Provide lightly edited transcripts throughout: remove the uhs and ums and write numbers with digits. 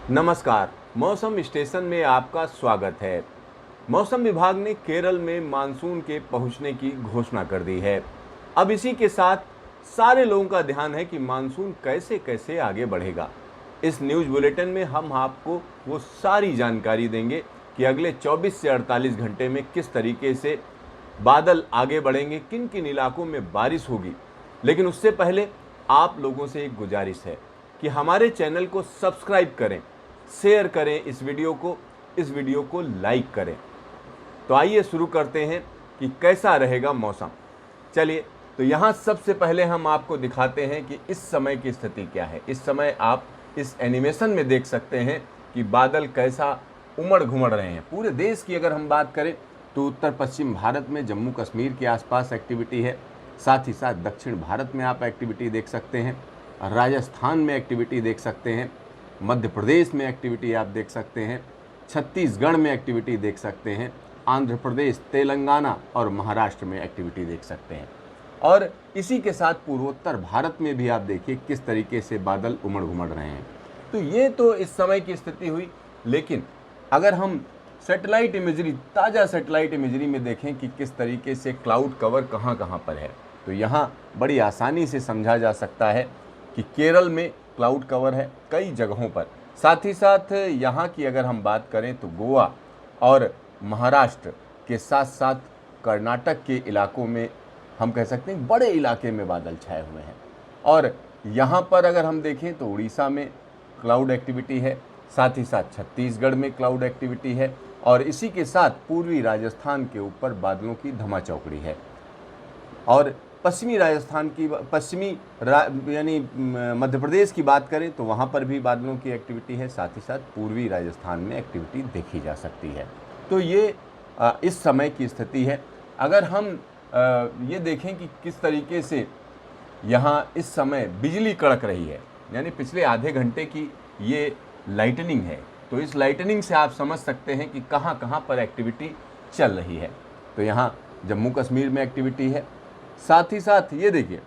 नमस्कार। मौसम स्टेशन में आपका स्वागत है। मौसम विभाग ने केरल में मानसून के पहुंचने की घोषणा कर दी है। अब इसी के साथ सारे लोगों का ध्यान है कि मानसून कैसे कैसे आगे बढ़ेगा। इस न्यूज़ बुलेटिन में हम आपको वो सारी जानकारी देंगे कि अगले 24 से 48 घंटे में किस तरीके से बादल आगे बढ़ेंगे, किन किन इलाकों में बारिश होगी। लेकिन उससे पहले आप लोगों से एक गुजारिश है कि हमारे चैनल को सब्सक्राइब करें, शेयर करें इस वीडियो को लाइक करें। तो आइए शुरू करते हैं कि कैसा रहेगा मौसम। चलिए, तो यहाँ सबसे पहले हम आपको दिखाते हैं कि इस समय की स्थिति क्या है। इस समय आप इस एनिमेशन में देख सकते हैं कि बादल कैसा उमड़ घुमड़ रहे हैं। पूरे देश की अगर हम बात करें तो उत्तर पश्चिम भारत में जम्मू कश्मीर के आसपास एक्टिविटी है, साथ ही साथ दक्षिण भारत में आप एक्टिविटी देख सकते हैं, राजस्थान में एक्टिविटी देख सकते हैं, मध्य प्रदेश में एक्टिविटी आप देख सकते हैं, छत्तीसगढ़ में एक्टिविटी देख सकते हैं, आंध्र प्रदेश, तेलंगाना और महाराष्ट्र में एक्टिविटी देख सकते हैं। और इसी के साथ पूर्वोत्तर भारत में भी आप देखिए किस तरीके से बादल उमड़ घुमड़ रहे हैं। तो ये तो इस समय की स्थिति हुई। लेकिन अगर हम सैटेलाइट इमेजरी, ताज़ा सैटेलाइट इमेजरी में देखें कि किस तरीके से क्लाउड कवर कहाँ कहाँ पर है, तो यहाँ बड़ी आसानी से समझा जा सकता है कि केरल में क्लाउड कवर है कई जगहों पर। साथ ही साथ यहाँ की अगर हम बात करें तो गोवा और महाराष्ट्र के साथ साथ कर्नाटक के इलाकों में हम कह सकते हैं बड़े इलाके में बादल छाए हुए हैं। और यहाँ पर अगर हम देखें तो उड़ीसा में क्लाउड एक्टिविटी है, साथ ही साथ छत्तीसगढ़ में क्लाउड एक्टिविटी है, और इसी के साथ पूर्वी राजस्थान के ऊपर बादलों की धमाचौकड़ी है। और पश्चिमी राजस्थान की, यानी मध्य प्रदेश की बात करें तो वहाँ पर भी बादलों की एक्टिविटी है, साथ ही साथ पूर्वी राजस्थान में एक्टिविटी देखी जा सकती है। तो ये इस समय की स्थिति है। अगर हम ये देखें कि किस तरीके से यहाँ इस समय बिजली कड़क रही है, यानी पिछले आधे घंटे की ये लाइटनिंग है, तो इस लाइटनिंग से आप समझ सकते हैं कि कहाँ कहाँ पर एक्टिविटी चल रही है। तो यहाँ जम्मू कश्मीर में एक्टिविटी है, साथ ही साथ ये देखिए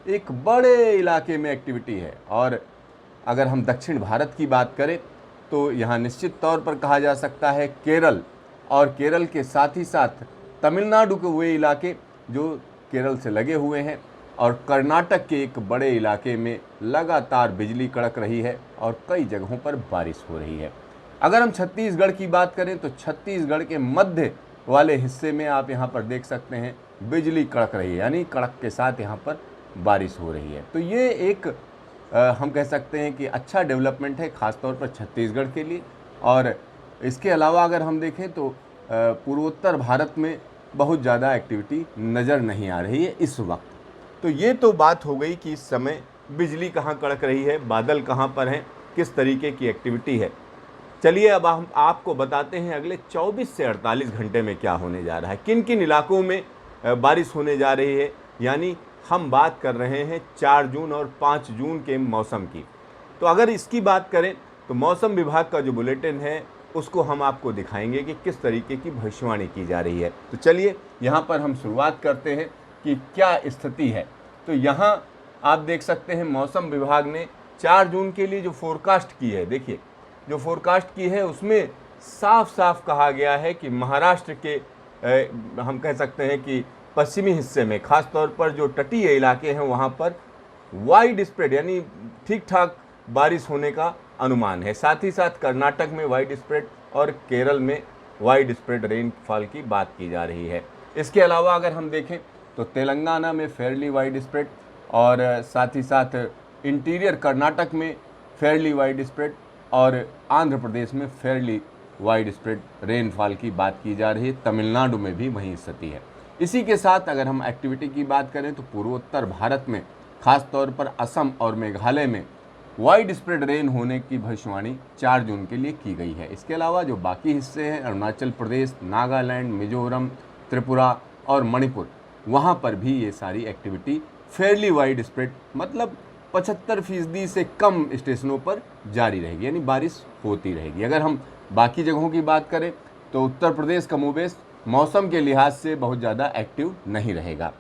एक बड़े इलाके में एक्टिविटी है। और अगर हम दक्षिण भारत की बात करें तो यहाँ निश्चित तौर पर कहा जा सकता है केरल, और केरल के साथ ही साथ तमिलनाडु के वे इलाके जो केरल से लगे हुए हैं, और कर्नाटक के एक बड़े इलाके में लगातार बिजली कड़क रही है और कई जगहों पर बारिश हो रही है। अगर हम छत्तीसगढ़ की बात करें तो छत्तीसगढ़ के मध्य वाले हिस्से में आप यहाँ पर देख सकते हैं बिजली कड़क रही है, यानी कड़क के साथ यहाँ पर बारिश हो रही है। तो ये एक हम कह सकते हैं कि अच्छा डेवलपमेंट है, ख़ासतौर पर छत्तीसगढ़ के लिए। और इसके अलावा अगर हम देखें तो पूर्वोत्तर भारत में बहुत ज़्यादा एक्टिविटी नज़र नहीं आ रही है इस वक्त। तो ये तो बात हो गई कि इस समय बिजली कहाँ कड़क रही है, बादल कहाँ पर हैं, किस तरीके की एक्टिविटी है। चलिए, अब हम आपको बताते हैं अगले 24 से 48 घंटे में क्या होने जा रहा है, किन किन इलाकों में बारिश होने जा रही है। यानी हम बात कर रहे हैं 4 जून और 5 जून के मौसम की। तो अगर इसकी बात करें तो मौसम विभाग का जो बुलेटिन है उसको हम आपको दिखाएंगे कि किस तरीके की भविष्यवाणी की जा रही है। तो चलिए, यहाँ पर हम शुरुआत करते हैं कि क्या स्थिति है। तो यहाँ आप देख सकते हैं मौसम विभाग ने 4 जून के लिए जो फोरकास्ट की है, देखिए जो फोरकास्ट की है उसमें साफ साफ कहा गया है कि महाराष्ट्र के हम कह सकते हैं कि पश्चिमी हिस्से में, खास तौर पर जो तटीय इलाके हैं वहाँ पर वाइड स्प्रेड यानी ठीक ठाक बारिश होने का अनुमान है। साथ ही साथ कर्नाटक में वाइड स्प्रेड और केरल में वाइड स्प्रेड रेनफॉल की बात की जा रही है। इसके अलावा अगर हम देखें तो तेलंगाना में फेयरली वाइड स्प्रेड, और साथ ही साथ इंटीरियर कर्नाटक में फेयरली वाइड स्प्रेड, और आंध्र प्रदेश में फेयरली वाइड स्प्रेड रेनफॉल की बात की जा रही है। तमिलनाडु में भी वही स्थिति है। इसी के साथ अगर हम एक्टिविटी की बात करें तो पूर्वोत्तर भारत में, खास तौर पर असम और मेघालय में वाइड स्प्रेड रेन होने की भविष्यवाणी 4 जून के लिए की गई है। इसके अलावा जो बाकी हिस्से हैं, अरुणाचल प्रदेश, नागालैंड, मिजोरम, त्रिपुरा और मणिपुर, वहाँ पर भी ये सारी एक्टिविटी फेयरली वाइड स्प्रेड मतलब 75% से कम स्टेशनों पर जारी रहेगी, यानी बारिश होती रहेगी। अगर हम बाकी जगहों की बात करें तो उत्तर प्रदेश कमोबेश मौसम के लिहाज से बहुत ज़्यादा एक्टिव नहीं रहेगा।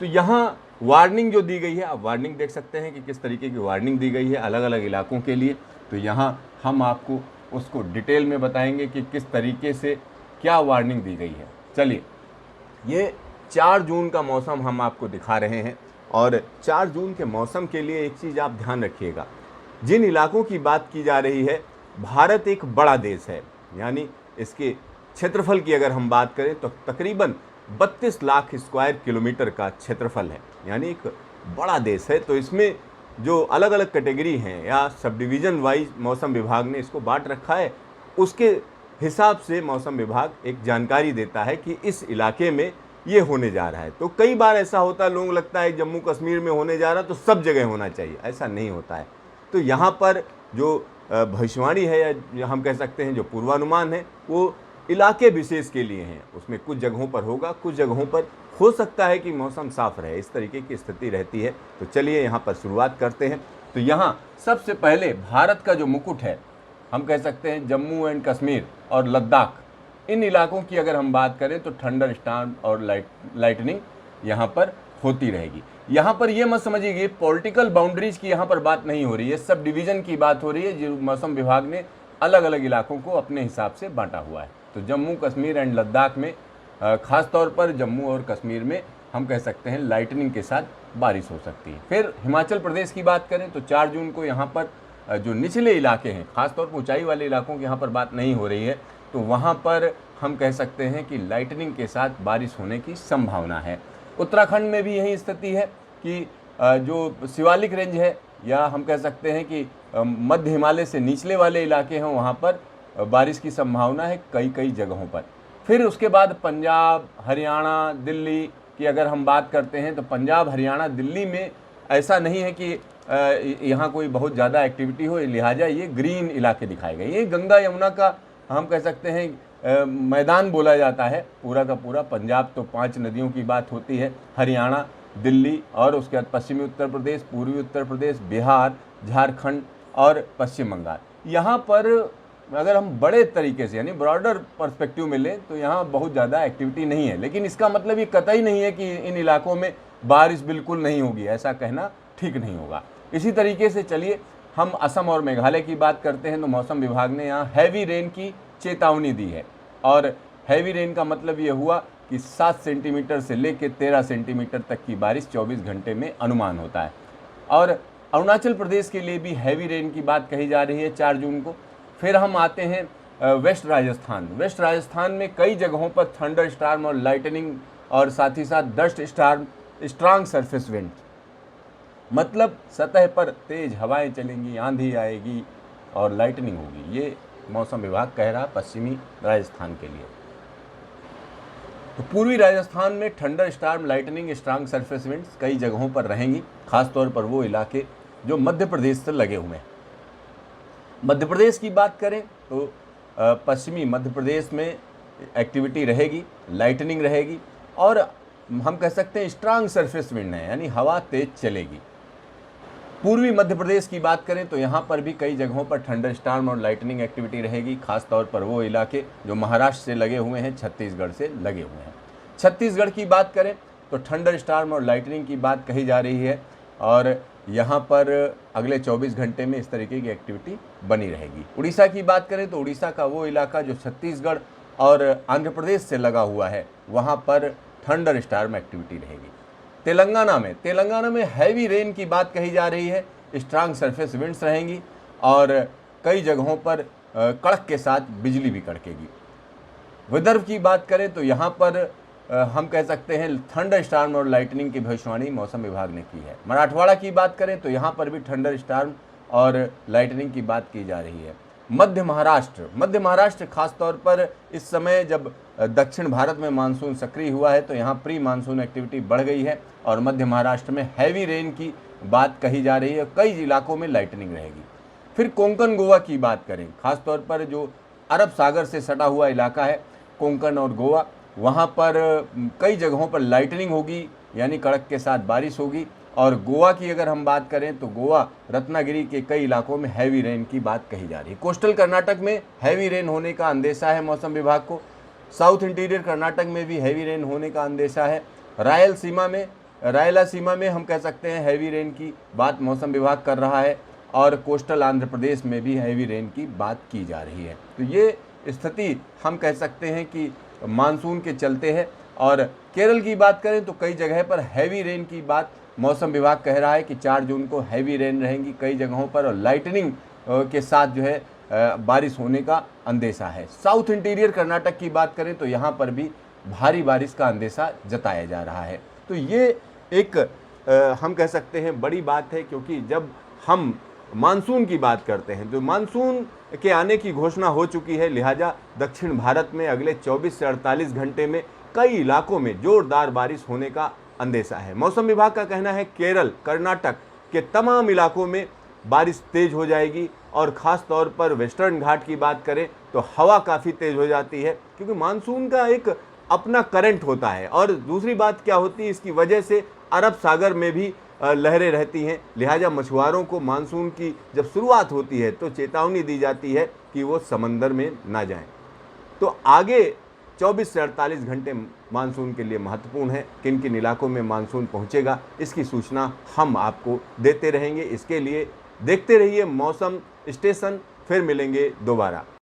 तो यहाँ वार्निंग जो दी गई है, आप वार्निंग देख सकते हैं कि किस तरीके की वार्निंग दी गई है अलग अलग इलाकों के लिए। तो यहाँ हम आपको उसको डिटेल में बताएंगे कि किस तरीके से क्या वार्निंग दी गई है। चलिए, ये 4 जून का मौसम हम आपको दिखा रहे हैं और 4 जून के मौसम के लिए एक चीज़ आप ध्यान रखिएगा। जिन इलाकों की बात की जा रही है, भारत एक बड़ा देश है, यानी इसके क्षेत्रफल की अगर हम बात करें तो तकरीबन 32 लाख स्क्वायर किलोमीटर का क्षेत्रफल है, यानी एक बड़ा देश है। तो इसमें जो अलग अलग कैटेगरी हैं या सब डिवीज़न वाइज मौसम विभाग ने इसको बांट रखा है, उसके हिसाब से मौसम विभाग एक जानकारी देता है कि इस इलाके में ये होने जा रहा है। तो कई बार ऐसा होता है, लोगों लगता है जम्मू कश्मीर में होने जा रहा है तो सब जगह होना चाहिए, ऐसा नहीं होता है। तो यहाँ पर जो भविष्यवाणी है या हम कह सकते हैं जो पूर्वानुमान है, वो इलाके विशेष के लिए हैं। उसमें कुछ जगहों पर होगा, कुछ जगहों पर हो सकता है कि मौसम साफ रहे, इस तरीके की स्थिति रहती है। तो चलिए यहाँ पर शुरुआत करते हैं। तो यहाँ सबसे पहले भारत का जो मुकुट है, हम कह सकते हैं जम्मू एंड कश्मीर और लद्दाख, इन इलाकों की अगर हम बात करें तो थंडर स्टॉर्म और लाइटनिंग यहाँ पर होती रहेगी। यहाँ पर ये मत समझिए पॉलिटिकल बाउंड्रीज की यहाँ पर बात नहीं हो रही है, सब डिवीज़न की बात हो रही है, जो मौसम विभाग ने अलग अलग इलाकों को अपने हिसाब से बांटा हुआ है। तो जम्मू कश्मीर एंड लद्दाख में ख़ास तौर पर जम्मू और कश्मीर में हम कह सकते हैं लाइटनिंग के साथ बारिश हो सकती है। फिर हिमाचल प्रदेश की बात करें तो 4 जून को यहाँ पर जो निचले इलाके हैं, ख़ासतौर पर ऊंचाई वाले इलाकों की यहाँ पर बात नहीं हो रही है, तो वहाँ पर हम कह सकते हैं कि लाइटनिंग के साथ बारिश होने की संभावना है। उत्तराखंड में भी यही स्थिति है कि जो शिवालिक रेंज है या हम कह सकते हैं कि मध्य हिमालय से निचले वाले इलाके हैं, वहाँ पर बारिश की संभावना है कई जगहों पर। फिर उसके बाद पंजाब, हरियाणा, दिल्ली की अगर हम बात करते हैं तो पंजाब, हरियाणा, दिल्ली में ऐसा नहीं है कि यहाँ कोई बहुत ज़्यादा एक्टिविटी हो, लिहाजा ये ग्रीन इलाके दिखाए गए। ये गंगा यमुना का हम कह सकते हैं मैदान बोला जाता है पूरा का पूरा। पंजाब तो 5 नदियों की बात होती है, हरियाणा, दिल्ली और उसके बाद पश्चिमी उत्तर प्रदेश, पूर्वी उत्तर प्रदेश, बिहार, झारखंड और पश्चिम बंगाल। यहाँ पर अगर हम बड़े तरीके से यानी ब्रॉडर पर्सपेक्टिव में लें तो यहाँ बहुत ज़्यादा एक्टिविटी नहीं है, लेकिन इसका मतलब ये कतई नहीं है कि इन इलाकों में बारिश बिल्कुल नहीं होगी, ऐसा कहना ठीक नहीं होगा। इसी तरीके से चलिए हम असम और मेघालय की बात करते हैं। तो मौसम विभाग ने यहाँ हैवी रेन की चेतावनी दी है और हैवी रेन का मतलब ये हुआ कि 7 सेंटीमीटर से लेकर 13 सेंटीमीटर तक की बारिश 24 घंटे में अनुमान होता है। और अरुणाचल प्रदेश के लिए भी हैवी रेन की बात कही जा रही है 4 जून को। फिर हम आते हैं वेस्ट राजस्थान। वेस्ट राजस्थान में कई जगहों पर थंडर स्टॉर्म और लाइटनिंग और साथ ही साथ dust storm, strong surface wind, मतलब सतह पर तेज हवाएं चलेंगी, आंधी आएगी और लाइटनिंग होगी। ये मौसम विभाग कह रहा पश्चिमी राजस्थान के लिए। तो पूर्वी राजस्थान में thunder storm, lightning, strong surface winds कई जगहों पर रहेंगी, खासतौर पर वो इलाके जो मध्य प्रदेश से लगे हुए हैं। मध्य प्रदेश की बात करें तो पश्चिमी मध्य प्रदेश में एक्टिविटी रहेगी, लाइटनिंग रहेगी और हम कह सकते हैं स्ट्रांग सरफेस विंड है, यानी हवा तेज चलेगी। पूर्वी मध्य प्रदेश की बात करें तो यहाँ पर भी कई जगहों पर थंडर स्टॉर्म और लाइटनिंग एक्टिविटी रहेगी, खासतौर पर वो इलाके जो महाराष्ट्र से लगे हुए हैं, छत्तीसगढ़ से लगे हुए हैं। छत्तीसगढ़ की बात करें तो थंडर स्टॉर्म और लाइटनिंग की बात कही जा रही है और यहाँ पर अगले 24 घंटे में इस तरीके की एक्टिविटी बनी रहेगी। उड़ीसा की बात करें तो उड़ीसा का वो इलाका जो छत्तीसगढ़ और आंध्र प्रदेश से लगा हुआ है, वहाँ पर थंडर स्टॉर्म एक्टिविटी रहेगी। तेलंगाना में हैवी रेन की बात कही जा रही है, स्ट्रांग सरफेस विंड्स रहेंगी और कई जगहों पर कड़क के साथ बिजली भी कड़केगी। विदर्भ की बात करें तो यहाँ पर हम कह सकते हैं थंडर स्टॉर्म और लाइटनिंग की भविष्यवाणी मौसम विभाग ने की है। मराठवाड़ा की बात करें तो यहाँ पर भी थंडर स्टॉर्म और लाइटनिंग की बात की जा रही है। मध्य महाराष्ट्र खासतौर पर इस समय जब दक्षिण भारत में मानसून सक्रिय हुआ है तो यहाँ प्री मानसून एक्टिविटी बढ़ गई है और मध्य महाराष्ट्र में हैवी रेन की बात कही जा रही है, कई इलाकों में लाइटनिंग रहेगी। फिर कोंकण गोवा की बात करें, खासतौर पर जो अरब सागर से सटा हुआ इलाका है कोंकण और गोवा, वहाँ पर कई जगहों पर लाइटनिंग होगी, यानी कड़क के साथ बारिश होगी। और गोवा की अगर हम बात करें तो गोवा, रत्नागिरी के कई इलाकों में हैवी रेन की बात कही जा रही है। कोस्टल कर्नाटक में हैवी रेन होने का अंदेशा है मौसम विभाग को। साउथ इंटीरियर कर्नाटक में भी हैवी रेन होने का अंदेशा है। रायलसीमा में हम कह सकते हैं हैवी रेन की बात मौसम विभाग कर रहा है। और कोस्टल आंध्र प्रदेश में भी हैवी रेन की बात की जा रही है। तो ये स्थिति हम कह सकते हैं कि मानसून के चलते है। और केरल की बात करें तो कई जगह पर हैवी रेन की बात मौसम विभाग कह रहा है कि 4 जून को हैवी रेन रहेंगी कई जगहों पर, और लाइटनिंग के साथ जो है बारिश होने का अंदेशा है। साउथ इंटीरियर कर्नाटक की बात करें तो यहाँ पर भी भारी बारिश का अंदेशा जताया जा रहा है। तो ये एक हम कह सकते हैं बड़ी बात है, क्योंकि जब हम मानसून की बात करते हैं तो मानसून के आने की घोषणा हो चुकी है, लिहाजा दक्षिण भारत में अगले 24 से 48 घंटे में कई इलाकों में जोरदार बारिश होने का अंदेशा है। मौसम विभाग का कहना है केरल, कर्नाटक के तमाम इलाकों में बारिश तेज हो जाएगी, और ख़ास तौर पर वेस्टर्न घाट की बात करें तो हवा काफ़ी तेज हो जाती है, क्योंकि मानसून का एक अपना करंट होता है। और दूसरी बात क्या होती है, इसकी वजह से अरब सागर में भी लहरें रहती हैं, लिहाजा मछुआरों को मानसून की जब शुरुआत होती है तो चेतावनी दी जाती है कि वो समंदर में ना जाएं। तो आगे 24 से 48 घंटे मानसून के लिए महत्वपूर्ण है। किन किन इलाकों में मानसून पहुंचेगा इसकी सूचना हम आपको देते रहेंगे। इसके लिए देखते रहिए मौसम स्टेशन, फिर मिलेंगे दोबारा।